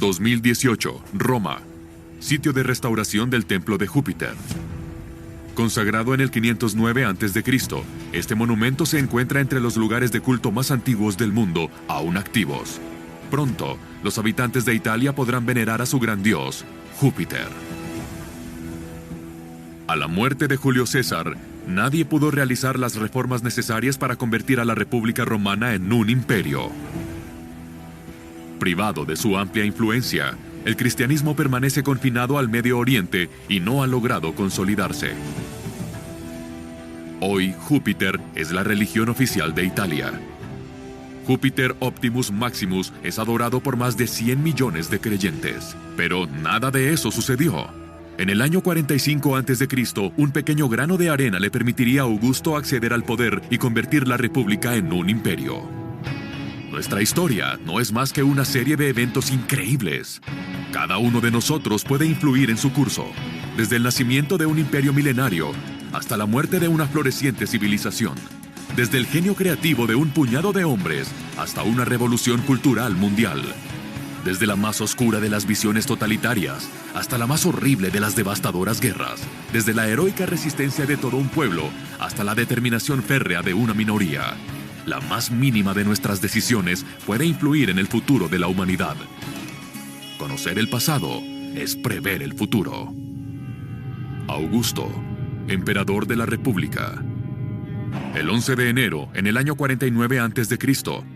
2018, Roma. Sitio de restauración del Templo de Júpiter. Consagrado en el 509 a.C., este monumento se encuentra entre los lugares de culto más antiguos del mundo, aún activos. Pronto, los habitantes de Italia podrán venerar a su gran dios, Júpiter. A la muerte de Julio César, nadie pudo realizar las reformas necesarias para convertir a la República Romana en un imperio. Privado de su amplia influencia, el cristianismo permanece confinado al Medio Oriente y no ha logrado consolidarse. Hoy, Júpiter es la religión oficial de Italia. Júpiter Optimus Maximus es adorado por más de 100 millones de creyentes. Pero nada de eso sucedió. En el año 45 a.C., un pequeño grano de arena le permitiría a Augusto acceder al poder y convertir la república en un imperio. Nuestra historia no es más que una serie de eventos increíbles. Cada uno de nosotros puede influir en su curso, desde el nacimiento de un imperio milenario hasta la muerte de una floreciente civilización, desde el genio creativo de un puñado de hombres hasta una revolución cultural mundial, desde la más oscura de las visiones totalitarias hasta la más horrible de las devastadoras guerras, desde la heroica resistencia de todo un pueblo hasta la determinación férrea de una minoría. La más mínima de nuestras decisiones puede influir en el futuro de la humanidad. Conocer el pasado es prever el futuro. Augusto, emperador de la República. El 11 de enero, en el año 49 a.C.,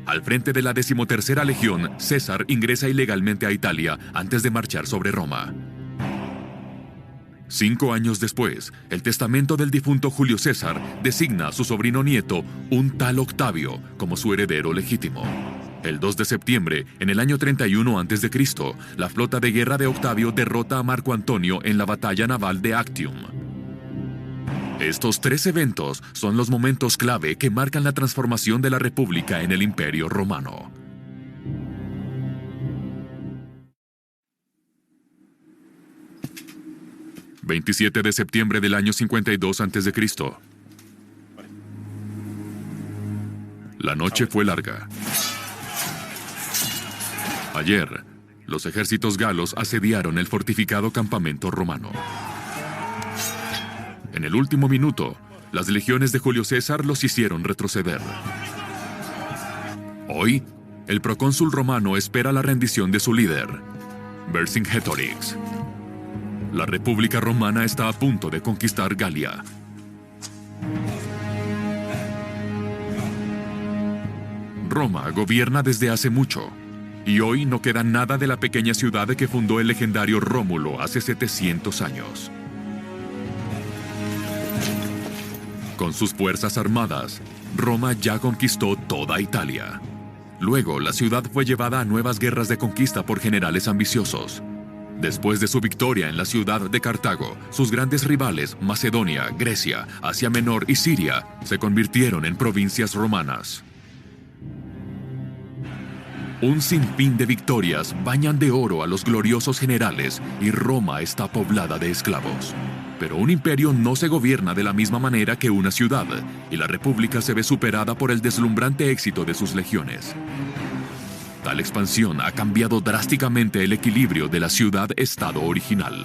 al frente de la 13ª Legión, César ingresa ilegalmente a Italia antes de marchar sobre Roma. 5 años después, el testamento del difunto Julio César designa a su sobrino nieto, un tal Octavio, como su heredero legítimo. El 2 de septiembre, en el año 31 a.C., la flota de guerra de Octavio derrota a Marco Antonio en la batalla naval de Actium. Estos 3 eventos son los momentos clave que marcan la transformación de la República en el Imperio Romano. ...27 de septiembre del año 52 a.C. La noche fue larga. Ayer, los ejércitos galos asediaron el fortificado campamento romano. En el último minuto, las legiones de Julio César los hicieron retroceder. Hoy, el procónsul romano espera la rendición de su líder, Vercingetorix. La República Romana está a punto de conquistar Galia. Roma gobierna desde hace mucho, y hoy no queda nada de la pequeña ciudad que fundó el legendario Rómulo hace 700 años. Con sus fuerzas armadas, Roma ya conquistó toda Italia. Luego, la ciudad fue llevada a nuevas guerras de conquista por generales ambiciosos. Después de su victoria en la ciudad de Cartago, sus grandes rivales, Macedonia, Grecia, Asia Menor y Siria, se convirtieron en provincias romanas. Un sinfín de victorias bañan de oro a los gloriosos generales y Roma está poblada de esclavos. Pero un imperio no se gobierna de la misma manera que una ciudad, y la república se ve superada por el deslumbrante éxito de sus legiones. Tal expansión ha cambiado drásticamente el equilibrio de la ciudad-estado original.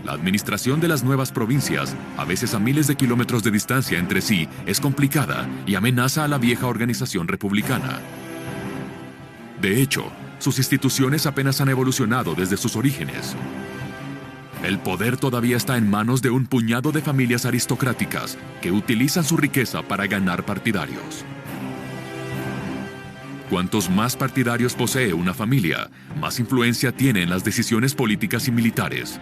La administración de las nuevas provincias, a veces a miles de kilómetros de distancia entre sí, es complicada y amenaza a la vieja organización republicana. De hecho, sus instituciones apenas han evolucionado desde sus orígenes. El poder todavía está en manos de un puñado de familias aristocráticas que utilizan su riqueza para ganar partidarios. Cuantos más partidarios posee una familia, más influencia tiene en las decisiones políticas y militares.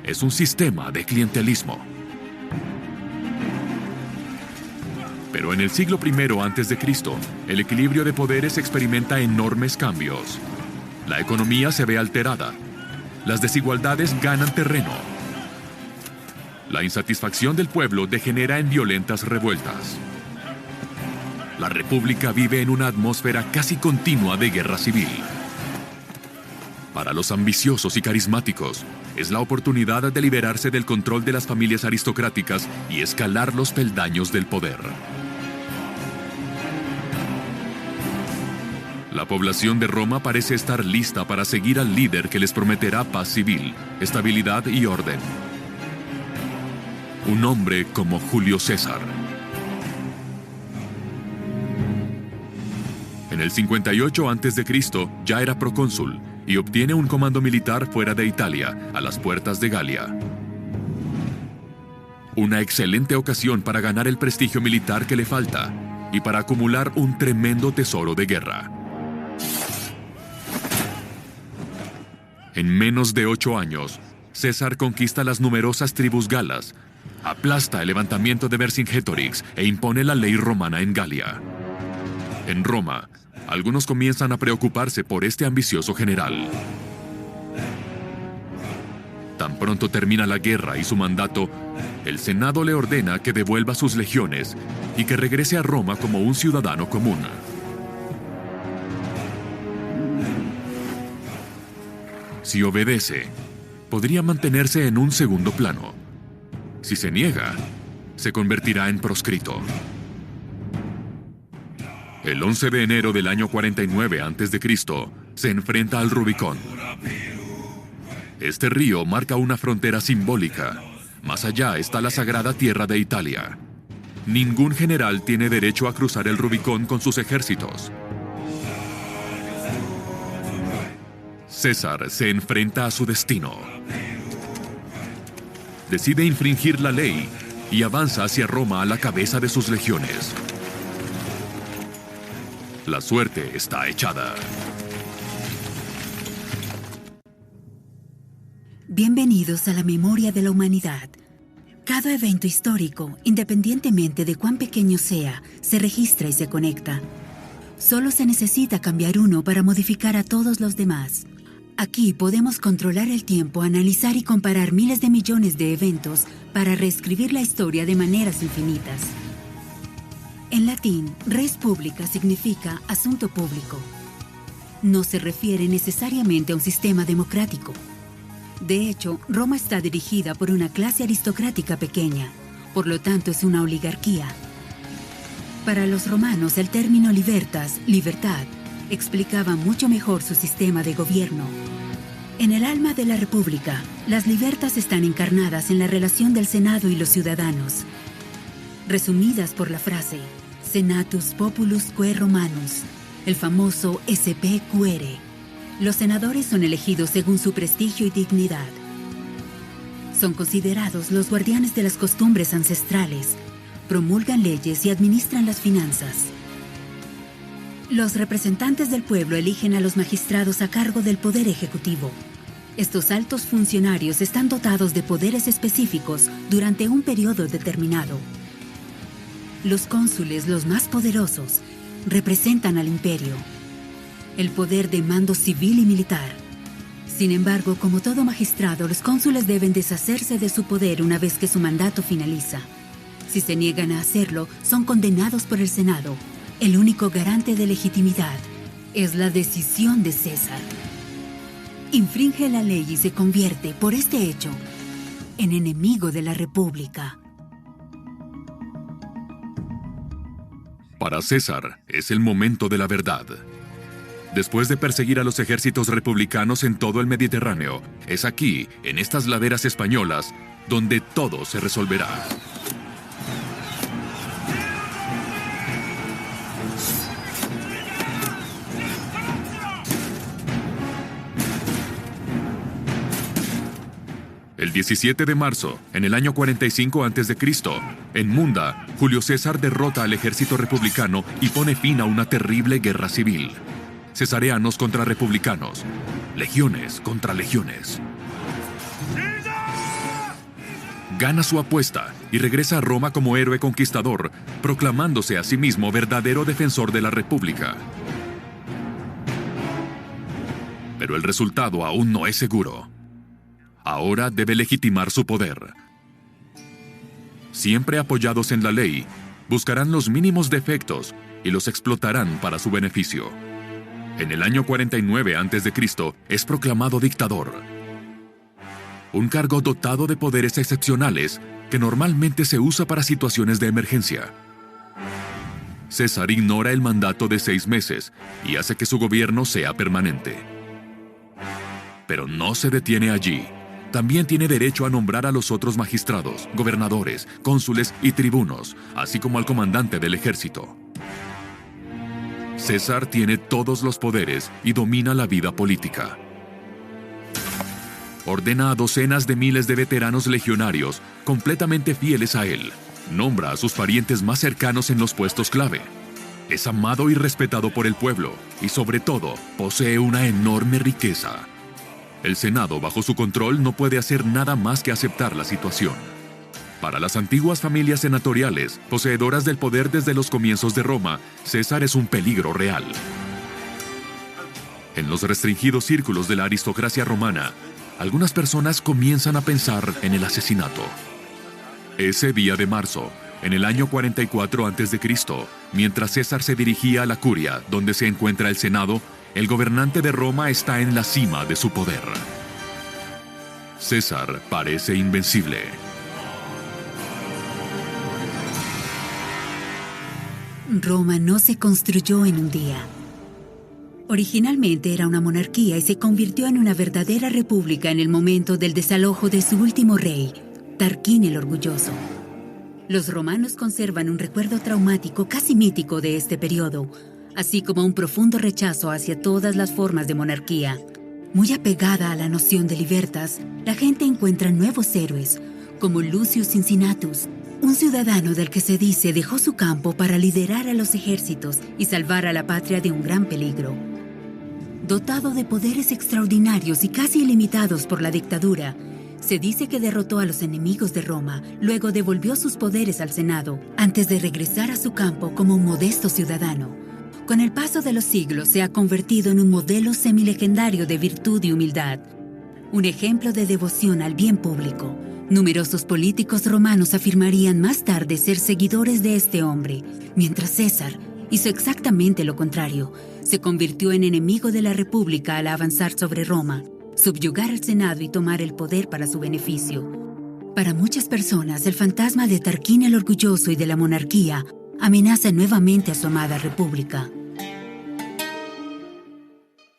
Es un sistema de clientelismo. Pero en el siglo I a.C., el equilibrio de poderes experimenta enormes cambios. La economía se ve alterada. Las desigualdades ganan terreno. La insatisfacción del pueblo degenera en violentas revueltas. La República vive en una atmósfera casi continua de guerra civil. Para los ambiciosos y carismáticos, es la oportunidad de liberarse del control de las familias aristocráticas y escalar los peldaños del poder. La población de Roma parece estar lista para seguir al líder que les prometerá paz civil, estabilidad y orden. Un hombre como Julio César. En el 58 a.C. ya era procónsul y obtiene un comando militar fuera de Italia, a las puertas de Galia. Una excelente ocasión para ganar el prestigio militar que le falta y para acumular un tremendo tesoro de guerra. En menos de 8 años, César conquista las numerosas tribus galas, aplasta el levantamiento de Vercingétorix e impone la ley romana en Galia. En Roma, algunos comienzan a preocuparse por este ambicioso general. Tan pronto termina la guerra y su mandato, el Senado le ordena que devuelva sus legiones y que regrese a Roma como un ciudadano común. Si obedece, podría mantenerse en un segundo plano. Si se niega, se convertirá en proscrito. El 11 de enero del año 49 a.C., se enfrenta al Rubicón. Este río marca una frontera simbólica. Más allá está la sagrada tierra de Italia. Ningún general tiene derecho a cruzar el Rubicón con sus ejércitos. César se enfrenta a su destino. Decide infringir la ley y avanza hacia Roma a la cabeza de sus legiones. La suerte está echada. Bienvenidos a la memoria de la humanidad. Cada evento histórico, independientemente de cuán pequeño sea, se registra y se conecta. Solo se necesita cambiar uno para modificar a todos los demás. Aquí podemos controlar el tiempo, analizar y comparar miles de millones de eventos para reescribir la historia de maneras infinitas. En latín, res publica significa asunto público. No se refiere necesariamente a un sistema democrático. De hecho, Roma está dirigida por una clase aristocrática pequeña, por lo tanto es una oligarquía. Para los romanos, el término libertas, libertad, explicaba mucho mejor su sistema de gobierno. En el alma de la República, las libertas están encarnadas en la relación del Senado y los ciudadanos, resumidas por la frase Senatus Populus Quae Romanus, el famoso SPQR. Los senadores son elegidos según su prestigio y dignidad. Son considerados los guardianes de las costumbres ancestrales, promulgan leyes y administran las finanzas. Los representantes del pueblo eligen a los magistrados a cargo del poder ejecutivo. Estos altos funcionarios están dotados de poderes específicos durante un periodo determinado. Los cónsules, los más poderosos, representan al imperio, el poder de mando civil y militar. Sin embargo, como todo magistrado, los cónsules deben deshacerse de su poder una vez que su mandato finaliza. Si se niegan a hacerlo, son condenados por el Senado. El único garante de legitimidad es la decisión de César. Infringe la ley y se convierte, por este hecho, en enemigo de la República. Para César, es el momento de la verdad. Después de perseguir a los ejércitos republicanos en todo el Mediterráneo, es aquí, en estas laderas españolas, donde todo se resolverá. El 17 de marzo, en el año 45 a.C., en Munda, Julio César derrota al ejército republicano y pone fin a una terrible guerra civil. Cesareanos contra republicanos, legiones contra legiones. Gana su apuesta y regresa a Roma como héroe conquistador, proclamándose a sí mismo verdadero defensor de la República. Pero el resultado aún no es seguro. Ahora debe legitimar su poder. Siempre apoyados en la ley, buscarán los mínimos defectos y los explotarán para su beneficio. En el año 49 a.C. es proclamado dictador. Un cargo dotado de poderes excepcionales que normalmente se usa para situaciones de emergencia. César ignora el mandato de 6 meses y hace que su gobierno sea permanente. Pero no se detiene allí. También tiene derecho a nombrar a los otros magistrados, gobernadores, cónsules y tribunos, así como al comandante del ejército. César tiene todos los poderes y domina la vida política. Ordena a docenas de miles de veteranos legionarios completamente fieles a él. Nombra a sus parientes más cercanos en los puestos clave. Es amado y respetado por el pueblo y, sobre todo, posee una enorme riqueza. El Senado, bajo su control, no puede hacer nada más que aceptar la situación. Para las antiguas familias senatoriales, poseedoras del poder desde los comienzos de Roma, César es un peligro real. En los restringidos círculos de la aristocracia romana, algunas personas comienzan a pensar en el asesinato. Ese día de marzo, en el año 44 a.C., mientras César se dirigía a la Curia, donde se encuentra el Senado, el gobernante de Roma está en la cima de su poder. César parece invencible. Roma no se construyó en un día. Originalmente era una monarquía y se convirtió en una verdadera república en el momento del desalojo de su último rey, Tarquín el Orgulloso. Los romanos conservan un recuerdo traumático casi mítico de este periodo, así como un profundo rechazo hacia todas las formas de monarquía. Muy apegada a la noción de libertas, la gente encuentra nuevos héroes, como Lucius Cincinnatus, un ciudadano del que se dice dejó su campo para liderar a los ejércitos y salvar a la patria de un gran peligro. Dotado de poderes extraordinarios y casi ilimitados por la dictadura, se dice que derrotó a los enemigos de Roma, luego devolvió sus poderes al Senado, antes de regresar a su campo como un modesto ciudadano. Con el paso de los siglos se ha convertido en un modelo semilegendario de virtud y humildad, un ejemplo de devoción al bien público. Numerosos políticos romanos afirmarían más tarde ser seguidores de este hombre, mientras César hizo exactamente lo contrario. Se convirtió en enemigo de la República al avanzar sobre Roma, subyugar al Senado y tomar el poder para su beneficio. Para muchas personas, el fantasma de Tarquín el Orgulloso y de la monarquía amenaza nuevamente a su amada República.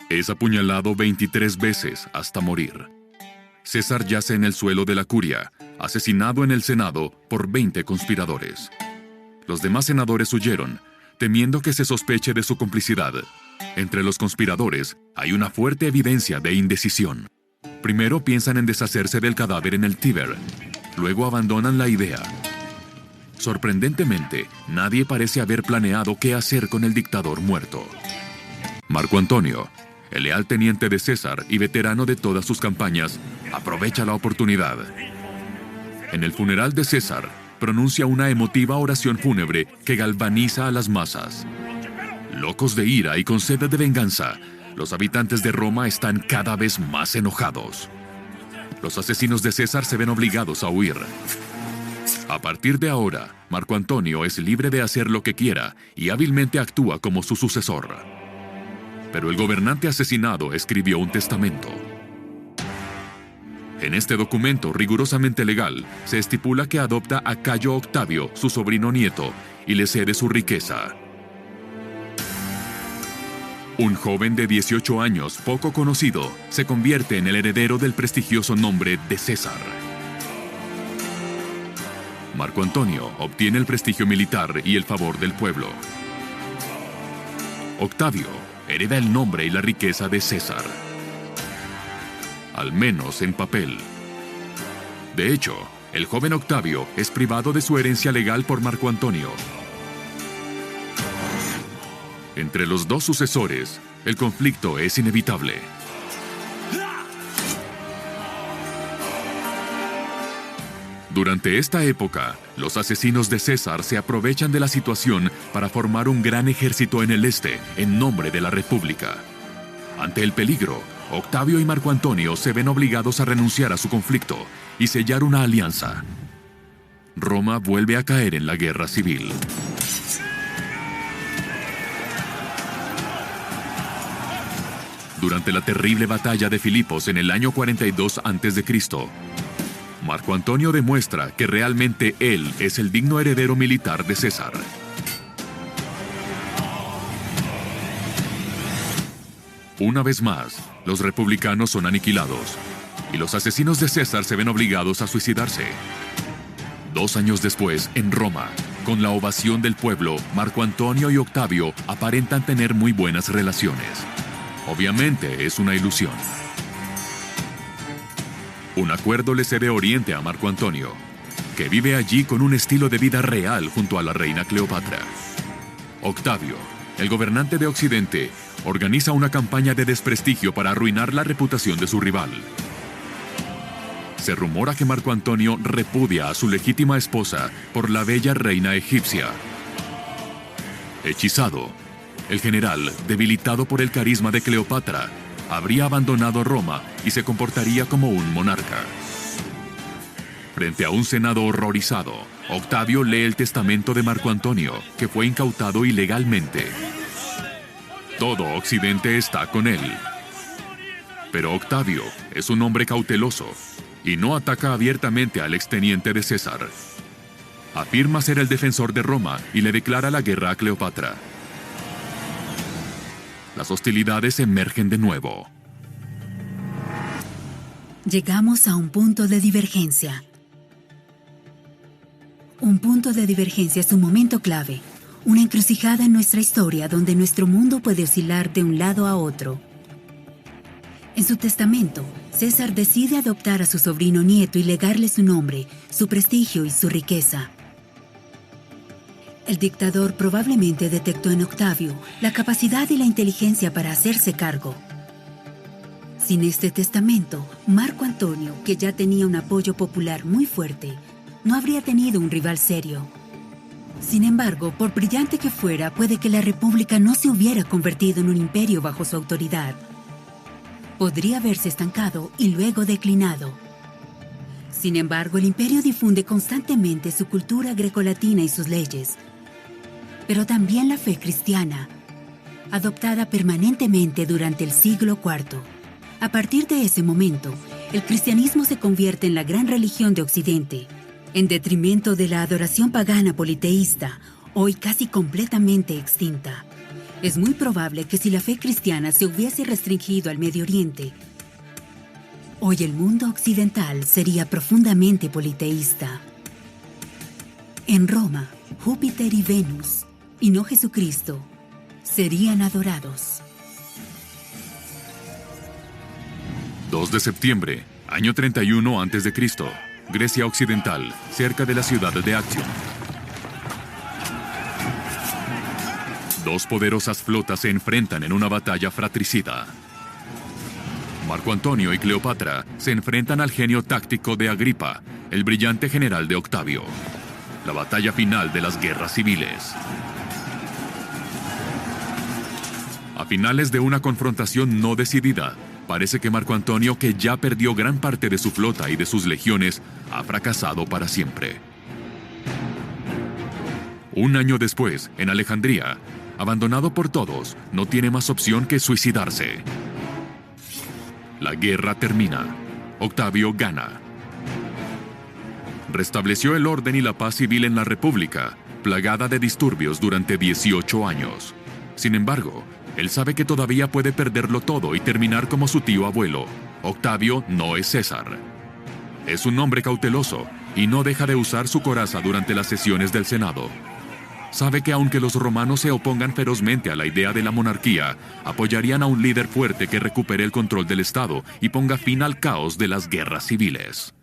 Es apuñalado 23 veces hasta morir. César yace en el suelo de la Curia, asesinado en el Senado por 20 conspiradores. Los demás senadores huyeron, temiendo que se sospeche de su complicidad. Entre los conspiradores hay una fuerte evidencia de indecisión. Primero piensan en deshacerse del cadáver en el Tíber, luego abandonan la idea. Sorprendentemente, nadie parece haber planeado qué hacer con el dictador muerto. Marco Antonio, el leal teniente de César y veterano de todas sus campañas, aprovecha la oportunidad. En el funeral de César, pronuncia una emotiva oración fúnebre que galvaniza a las masas. Locos de ira y con sed de venganza, los habitantes de Roma están cada vez más enojados. Los asesinos de César se ven obligados a huir. A partir de ahora, Marco Antonio es libre de hacer lo que quiera y hábilmente actúa como su sucesor. Pero el gobernante asesinado escribió un testamento. En este documento rigurosamente legal, se estipula que adopta a Cayo Octavio, su sobrino nieto, y le cede su riqueza. Un joven de 18 años, poco conocido, se convierte en el heredero del prestigioso nombre de César. Marco Antonio obtiene el prestigio militar y el favor del pueblo. Octavio hereda el nombre y la riqueza de César. Al menos en papel. De hecho, el joven Octavio es privado de su herencia legal por Marco Antonio. Entre los dos sucesores, el conflicto es inevitable. Durante esta época, los asesinos de César se aprovechan de la situación para formar un gran ejército en el este, en nombre de la República. Ante el peligro, Octavio y Marco Antonio se ven obligados a renunciar a su conflicto y sellar una alianza. Roma vuelve a caer en la guerra civil. Durante la terrible batalla de Filipos en el año 42 a.C., Marco Antonio demuestra que realmente él es el digno heredero militar de César. Una vez más, los republicanos son aniquilados y los asesinos de César se ven obligados a suicidarse. 2 años después, en Roma, con la ovación del pueblo, Marco Antonio y Octavio aparentan tener muy buenas relaciones. Obviamente es una ilusión. Un acuerdo le cede Oriente a Marco Antonio, que vive allí con un estilo de vida real junto a la reina Cleopatra. Octavio, el gobernante de Occidente, organiza una campaña de desprestigio para arruinar la reputación de su rival. Se rumora que Marco Antonio repudia a su legítima esposa por la bella reina egipcia. Hechizado, el general, debilitado por el carisma de Cleopatra, habría abandonado Roma y se comportaría como un monarca. Frente a un senado horrorizado, Octavio lee el testamento de Marco Antonio, que fue incautado ilegalmente. Todo Occidente está con él. Pero Octavio es un hombre cauteloso y no ataca abiertamente al exteniente de César. Afirma ser el defensor de Roma y le declara la guerra a Cleopatra. Las hostilidades emergen de nuevo. Llegamos a un punto de divergencia. Un punto de divergencia es un momento clave, una encrucijada en nuestra historia donde nuestro mundo puede oscilar de un lado a otro. En su testamento, César decide adoptar a su sobrino nieto y legarle su nombre, su prestigio y su riqueza. El dictador probablemente detectó en Octavio la capacidad y la inteligencia para hacerse cargo. Sin este testamento, Marco Antonio, que ya tenía un apoyo popular muy fuerte, no habría tenido un rival serio. Sin embargo, por brillante que fuera, puede que la República no se hubiera convertido en un imperio bajo su autoridad. Podría haberse estancado y luego declinado. Sin embargo, el imperio difunde constantemente su cultura grecolatina y sus leyes, pero también la fe cristiana, adoptada permanentemente durante el siglo IV. A partir de ese momento, el cristianismo se convierte en la gran religión de Occidente, en detrimento de la adoración pagana politeísta, hoy casi completamente extinta. Es muy probable que si la fe cristiana se hubiese restringido al Medio Oriente, hoy el mundo occidental sería profundamente politeísta. En Roma, Júpiter y Venus, y no Jesucristo, serían adorados. 2 de septiembre, año 31 a.C., Grecia Occidental, cerca de la ciudad de Actium. 2 poderosas flotas se enfrentan en una batalla fratricida. Marco Antonio y Cleopatra se enfrentan al genio táctico de Agripa, el brillante general de Octavio. La batalla final de las guerras civiles. A finales de una confrontación no decidida, parece que Marco Antonio, que ya perdió gran parte de su flota y de sus legiones, ha fracasado para siempre. Un año después, en Alejandría, abandonado por todos, no tiene más opción que suicidarse. La guerra termina. Octavio gana. Restableció el orden y la paz civil en la República, plagada de disturbios durante 18 años. Sin embargo, él sabe que todavía puede perderlo todo y terminar como su tío abuelo. Octavio no es César. Es un hombre cauteloso y no deja de usar su coraza durante las sesiones del Senado. Sabe que aunque los romanos se opongan ferozmente a la idea de la monarquía, apoyarían a un líder fuerte que recupere el control del Estado y ponga fin al caos de las guerras civiles.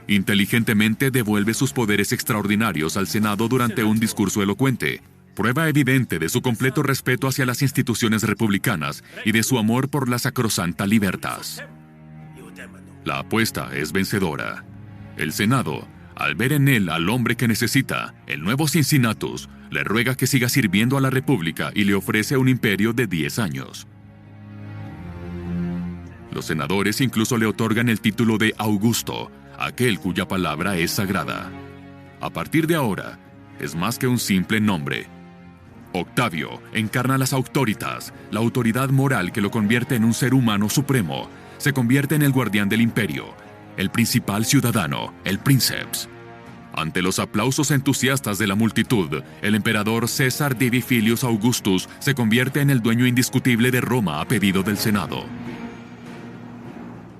Inteligentemente devuelve sus poderes extraordinarios al Senado durante un discurso elocuente, prueba evidente de su completo respeto hacia las instituciones republicanas y de su amor por la sacrosanta libertas. La apuesta es vencedora. El Senado, al ver en él al hombre que necesita, el nuevo Cincinnatus, le ruega que siga sirviendo a la República y le ofrece un imperio de 10 años. Los senadores incluso le otorgan el título de Augusto, aquel cuya palabra es sagrada. A partir de ahora, es más que un simple nombre. Octavio encarna las autoritas, la autoridad moral que lo convierte en un ser humano supremo. Se convierte en el guardián del imperio, el principal ciudadano, el princeps. Ante los aplausos entusiastas de la multitud, el emperador César Divi Filius Augustus se convierte en el dueño indiscutible de Roma a pedido del Senado.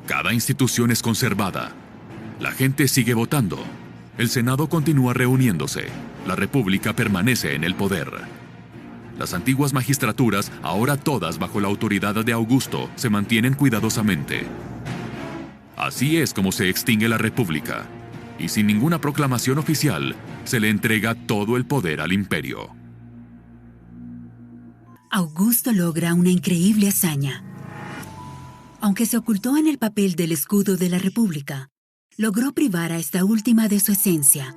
Cada institución es conservada. La gente sigue votando. El Senado continúa reuniéndose. La República permanece en el poder. Las antiguas magistraturas, ahora todas bajo la autoridad de Augusto, se mantienen cuidadosamente. Así es como se extingue la República. Y sin ninguna proclamación oficial, se le entrega todo el poder al imperio. Augusto logra una increíble hazaña. Aunque se ocultó en el papel del escudo de la República, logró privar a esta última de su esencia.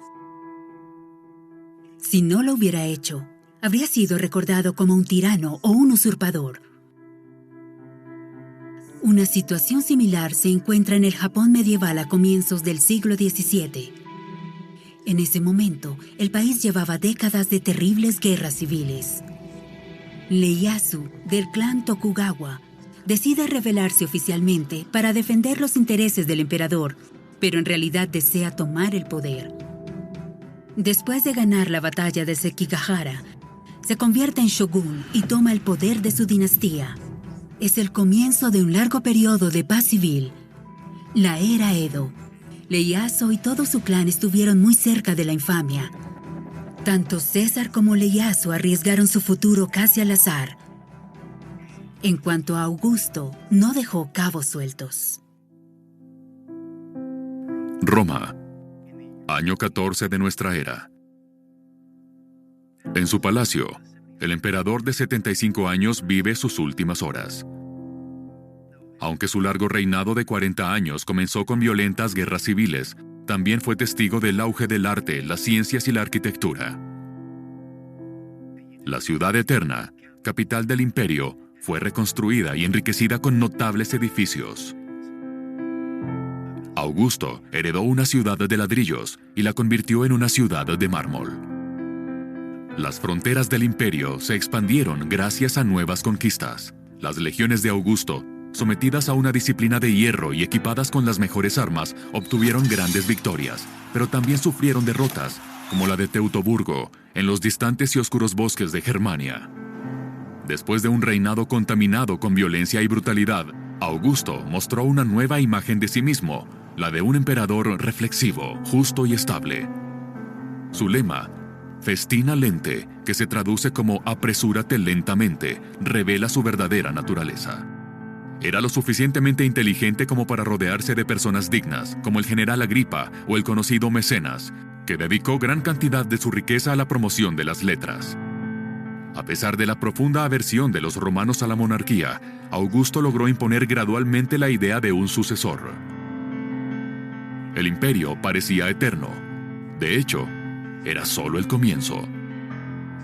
Si no lo hubiera hecho, habría sido recordado como un tirano o un usurpador. Una situación similar se encuentra en el Japón medieval a comienzos del siglo XVII. En ese momento, el país llevaba décadas de terribles guerras civiles. Ieyasu, del clan Tokugawa, decide rebelarse oficialmente para defender los intereses del emperador, pero en realidad desea tomar el poder. Después de ganar la batalla de Sekigahara, se convierte en shogun y toma el poder de su dinastía. Es el comienzo de un largo periodo de paz civil, la era Edo. Ieyasu y todo su clan estuvieron muy cerca de la infamia. Tanto César como Ieyasu arriesgaron su futuro casi al azar. En cuanto a Augusto, no dejó cabos sueltos. Roma, año 14 de nuestra era. En su palacio, el emperador de 75 años vive sus últimas horas. Aunque su largo reinado de 40 años comenzó con violentas guerras civiles, también fue testigo del auge del arte, las ciencias y la arquitectura. La ciudad eterna, capital del imperio, fue reconstruida y enriquecida con notables edificios. Augusto heredó una ciudad de ladrillos y la convirtió en una ciudad de mármol. Las fronteras del imperio se expandieron gracias a nuevas conquistas. Las legiones de Augusto, sometidas a una disciplina de hierro y equipadas con las mejores armas, obtuvieron grandes victorias, pero también sufrieron derrotas, como la de Teutoburgo, en los distantes y oscuros bosques de Germania. Después de un reinado contaminado con violencia y brutalidad, Augusto mostró una nueva imagen de sí mismo, la de un emperador reflexivo, justo y estable. Su lema, Festina lente, que se traduce como apresúrate lentamente, revela su verdadera naturaleza. Era lo suficientemente inteligente como para rodearse de personas dignas, como el general Agripa o el conocido Mecenas, que dedicó gran cantidad de su riqueza a la promoción de las letras. A pesar de la profunda aversión de los romanos a la monarquía, Augusto logró imponer gradualmente la idea de un sucesor. El imperio parecía eterno. De hecho, era solo el comienzo.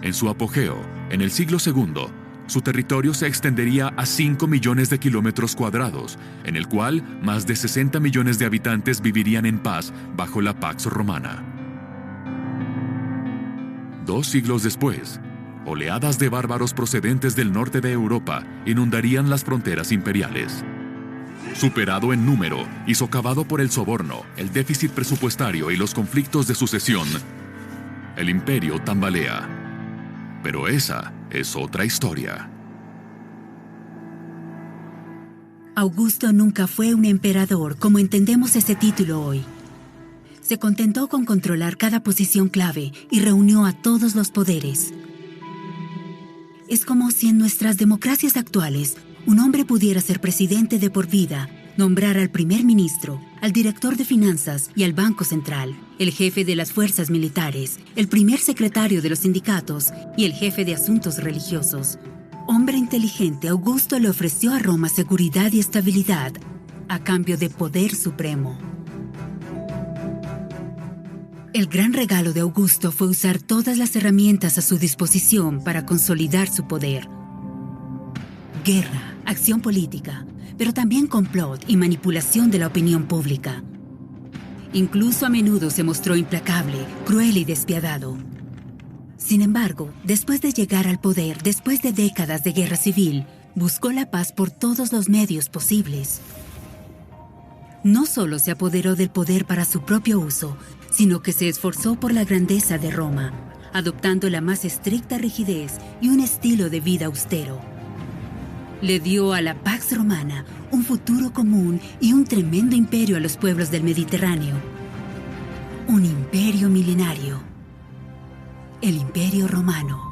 En su apogeo, en el siglo II, su territorio se extendería a 5 millones de kilómetros cuadrados, en el cual más de 60 millones de habitantes vivirían en paz bajo la Pax Romana. 2 siglos después, oleadas de bárbaros procedentes del norte de Europa inundarían las fronteras imperiales. Superado en número y socavado por el soborno, el déficit presupuestario y los conflictos de sucesión, el imperio tambalea. Pero esa es otra historia. Augusto nunca fue un emperador como entendemos ese título hoy. Se contentó con controlar cada posición clave y reunió a todos los poderes. Es como si en nuestras democracias actuales un hombre pudiera ser presidente de por vida, nombrar al primer ministro, al director de finanzas y al Banco Central, el jefe de las fuerzas militares, el primer secretario de los sindicatos y el jefe de asuntos religiosos. Hombre inteligente, Augusto le ofreció a Roma seguridad y estabilidad a cambio de poder supremo. El gran regalo de Augusto fue usar todas las herramientas a su disposición para consolidar su poder. Guerra, acción política, pero también complot y manipulación de la opinión pública. Incluso a menudo se mostró implacable, cruel y despiadado. Sin embargo, después de llegar al poder, después de décadas de guerra civil, buscó la paz por todos los medios posibles. No solo se apoderó del poder para su propio uso, sino que se esforzó por la grandeza de Roma, adoptando la más estricta rigidez y un estilo de vida austero. Le dio a la Pax Romana un futuro común y un tremendo imperio a los pueblos del Mediterráneo. Un imperio milenario. El Imperio Romano.